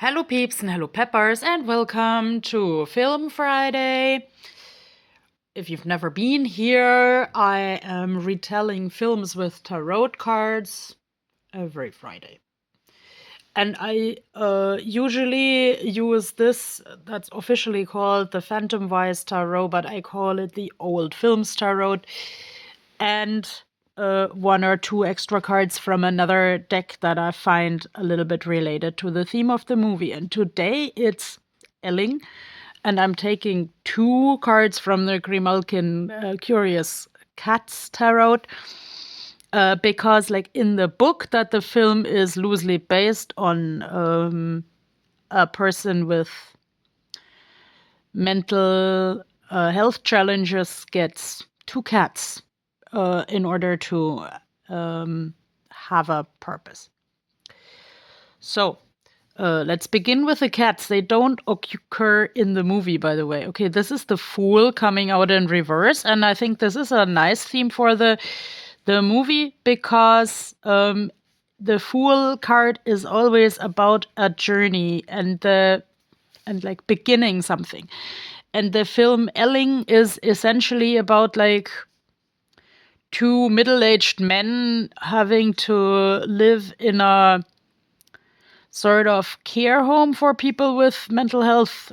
Hello, peeps, and hello, peppers, and welcome to Film Friday. If you've never been here, I am retelling films with tarot cards every Friday. And I usually use this, that's officially called the Phantom Wise Tarot, but I call it the Old Films Tarot. And one or two extra cards from another deck that I find a little bit related to the theme of the movie. And today it's Elling, and I'm taking two cards from the Grimalkin Curious Cats Tarot. Because, like, in the book that the film is loosely based on, a person with mental health challenges gets two cats in order to have a purpose. So let's begin with the cats. They don't occur in the movie, by the way. Okay, this is the Fool coming out in reverse, and I think this is a nice theme for the movie because the Fool card is always about a journey and like beginning something. And the film Elling is essentially about like two middle-aged men having to live in a sort of care home for people with mental health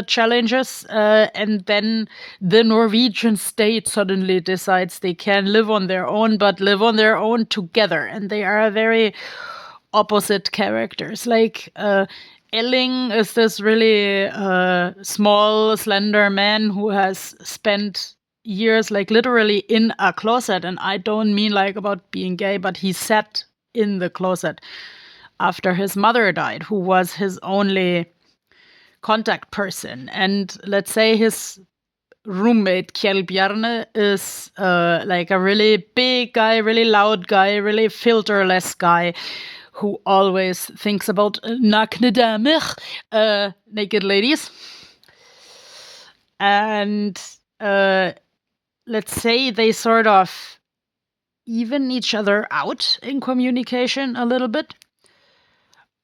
challenges. And then the Norwegian state suddenly decides they can live on their own, but live on their own together. And they are very opposite characters. Like, Elling is this really small, slender man who has spent years, like, literally in a closet. And I don't mean like about being gay, but he sat in the closet after his mother died, who was his only contact person. And let's say his roommate, Kjell Bjarne, is like a really big guy, really loud guy, really filterless guy who always thinks about nakne damer, naked ladies. And let's say they sort of even each other out in communication a little bit.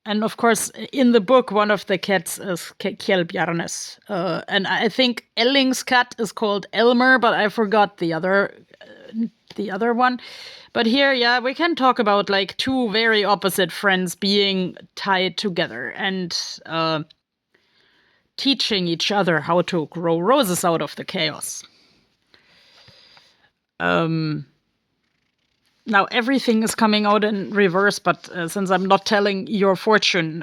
And of course, in the book, one of the cats is Kjell Bjarnes. And I think Elling's cat is called Elmer, but I forgot the other one. But here, yeah, we can talk about like two very opposite friends being tied together and teaching each other how to grow roses out of the chaos. Now everything is coming out in reverse, but since I'm not telling your fortune,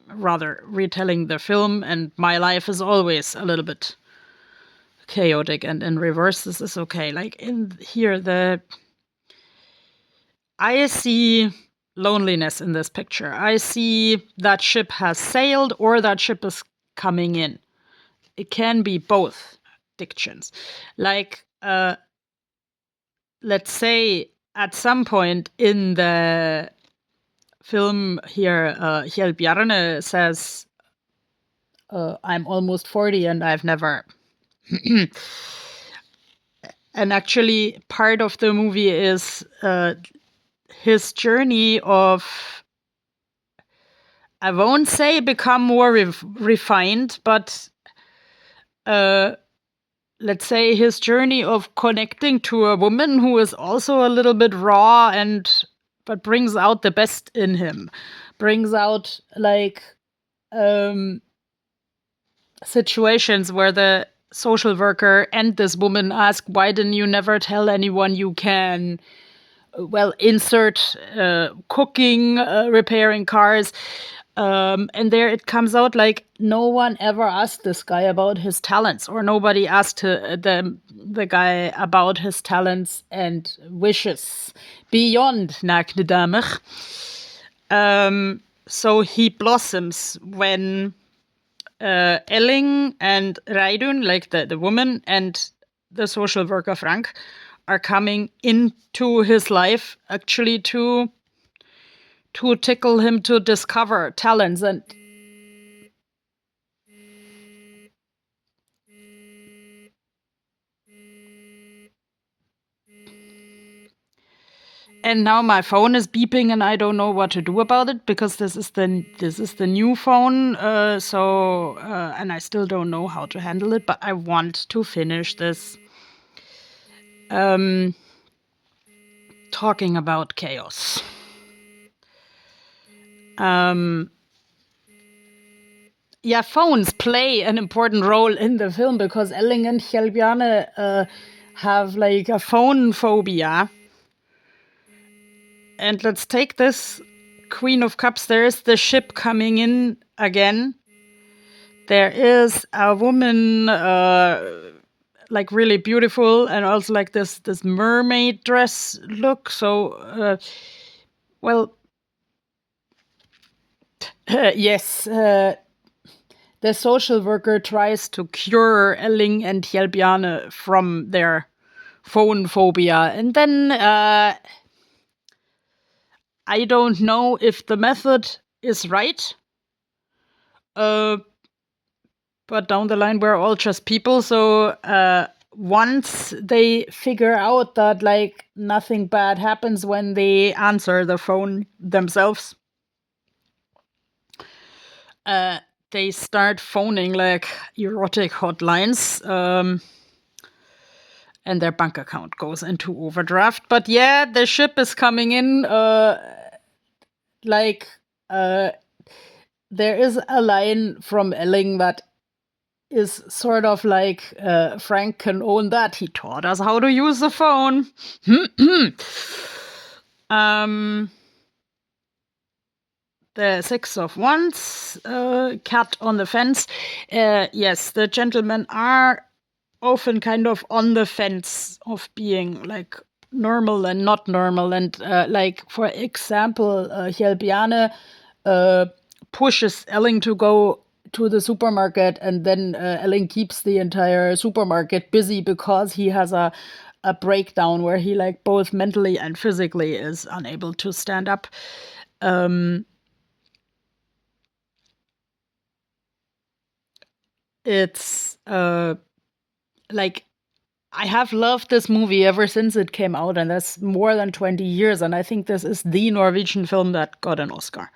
rather retelling the film, and my life is always a little bit chaotic and in reverse, this is okay. Like in here, I see loneliness in this picture. I see that ship has sailed or that ship is coming in. It can be both dictions. Like, let's say at some point in the film here, Kjell Bjarne says, I'm almost 40 and I've never. And actually, part of the movie is his journey of, I won't say become more refined, but let's say his journey of connecting to a woman who is also a little bit raw but brings out the best in him, brings out like situations where the social worker and this woman ask, why didn't you never tell anyone you can, well, insert cooking, repairing cars. And there it comes out like no one ever asked this guy about his talents, or nobody asked the guy about his talents and wishes beyond nakne damer. So he blossoms when Elling and Reidun, like the woman, and the social worker Frank are coming into his life actually to tickle him to discover talents. And now my phone is beeping, and I don't know what to do about it because this is the new phone. And I still don't know how to handle it. But I want to finish this. Talking about chaos. Yeah, phones play an important role in the film because Elling and Kjellbjarne have like a phone phobia. And let's take this Queen of Cups. There is the ship coming in again. There is a woman, like really beautiful, and also like this mermaid dress look. So, yes. The social worker tries to cure Elling and Kjellbjarne from their phone phobia. And then I don't know if the method is right. But down the line, we're all just people. So once they figure out that like nothing bad happens when they answer the phone themselves, they start phoning like erotic hotlines. And their bank account goes into overdraft. But yeah, the ship is coming in. There is a line from Elling that is sort of like Frank can own that. He taught us how to use the phone. The Six of Wands, cat on the fence. Yes, the gentlemen are often kind of on the fence of being like normal and not normal. And like, for example, Kjellbjarne pushes Elling to go to the supermarket, and then Elling keeps the entire supermarket busy because he has a breakdown where he like both mentally and physically is unable to stand up. It's like, I have loved this movie ever since it came out, and that's more than 20 years. And I think this is the Norwegian film that got an Oscar.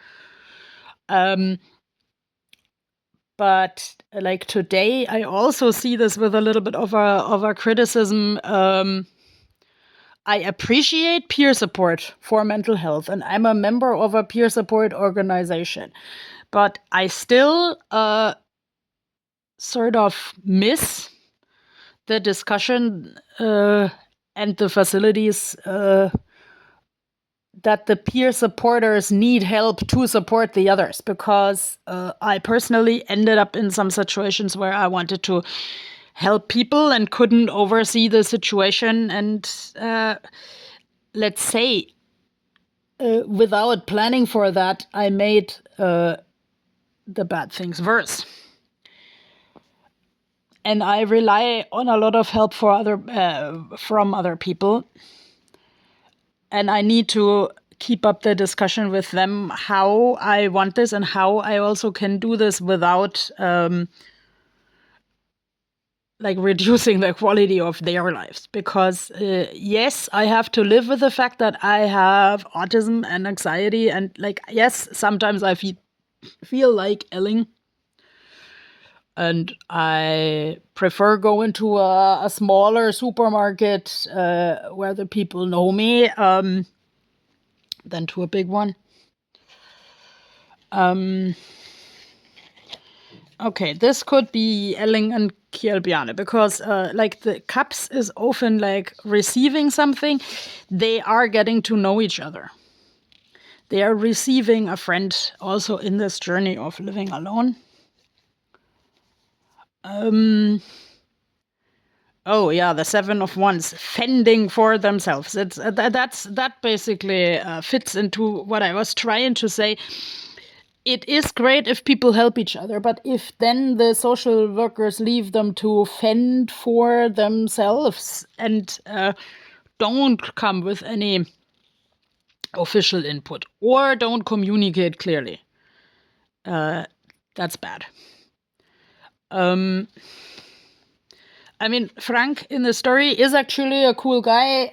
But like today, I also see this with a little bit of a criticism. I appreciate peer support for mental health, and I'm a member of a peer support organization. But I still sort of miss the discussion and the facilities that the peer supporters need help to support the others, because I personally ended up in some situations where I wanted to help people and couldn't oversee the situation. And let's say, without planning for that, I made the bad things worse. And I rely on a lot of help from other people. And I need to keep up the discussion with them how I want this and how I also can do this without like reducing the quality of their lives. Because yes, I have to live with the fact that I have autism and anxiety, and like, yes, sometimes I feel like Elling, and I prefer going to a smaller supermarket where the people know me than to a big one. Okay, this could be Elling and Kjellbjarne, because like the cups is often like receiving something. They are getting to know each other. They are receiving a friend also in this journey of living alone. Oh yeah, the Seven of Wands, fending for themselves. It's that basically fits into what I was trying to say. It is great if people help each other, but if then the social workers leave them to fend for themselves and don't come with any official input or don't communicate clearly, that's bad. I mean, Frank in the story is actually a cool guy.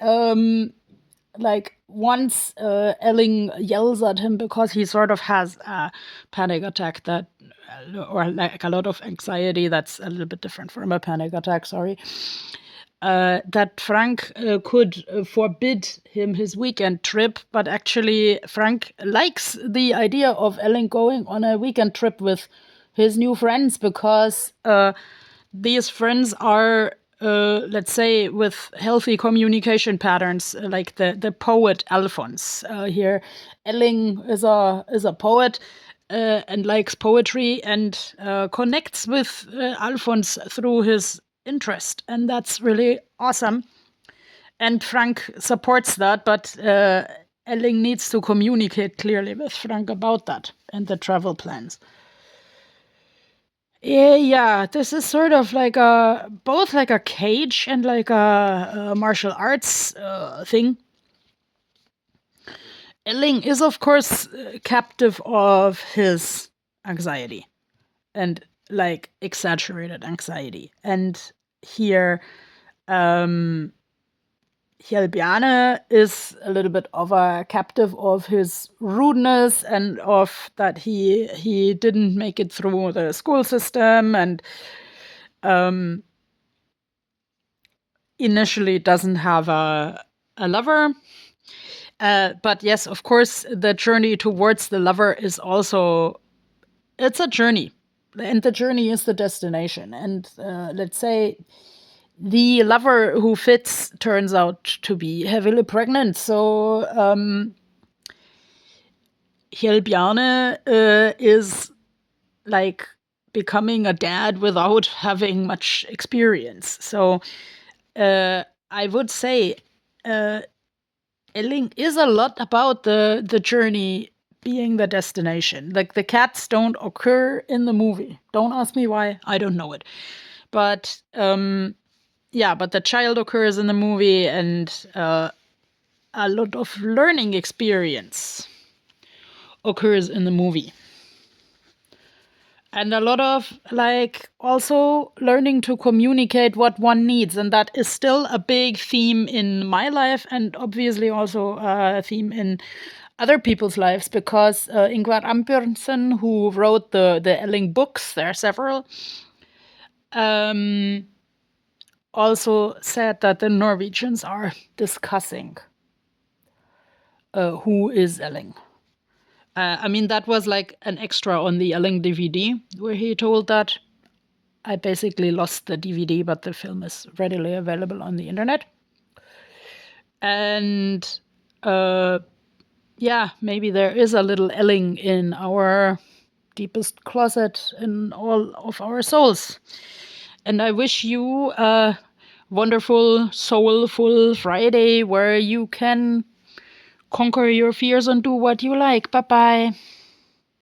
Like, once Elling yells at him because he sort of has a panic attack that, or like a lot of anxiety that's a little bit different from a panic attack, sorry. That Frank could forbid him his weekend trip, but actually Frank likes the idea of Elling going on a weekend trip with his new friends because these friends are, let's say, with healthy communication patterns, like the poet Alphonse. Here, Elling is a poet and likes poetry and connects with Alphonse through his interest, and that's really awesome. And Frank supports that, but Elling needs to communicate clearly with Frank about that and the travel plans. Yeah, this is sort of like both like a cage and like a martial arts thing. Elling is, of course, captive of his anxiety and like exaggerated anxiety. And here, Bjarne is a little bit of a captive of his rudeness and of that he didn't make it through the school system and initially doesn't have a lover. But yes, of course, the journey towards the lover is also, it's a journey. And the journey is the destination. And let's say the lover who fits turns out to be heavily pregnant. So Bjarne is like becoming a dad without having much experience. So I would say Elling is a lot about the journey being the destination. Like the cats don't occur in the movie. Don't ask me why. I don't know it. But yeah, but the child occurs in the movie, and a lot of learning experience occurs in the movie. And a lot of like also learning to communicate what one needs. And that is still a big theme in my life, and obviously also a theme in other people's lives, because Ingvar Ambjørnsen, who wrote the Elling books, there are several, also said that the Norwegians are discussing who is Elling. I mean, that was like an extra on the Elling DVD where he told that. I basically lost the DVD, but the film is readily available on the internet. And yeah, maybe there is a little Elling in our deepest closet in all of our souls. And I wish you a wonderful, soulful Friday where you can conquer your fears and do what you like. Bye bye.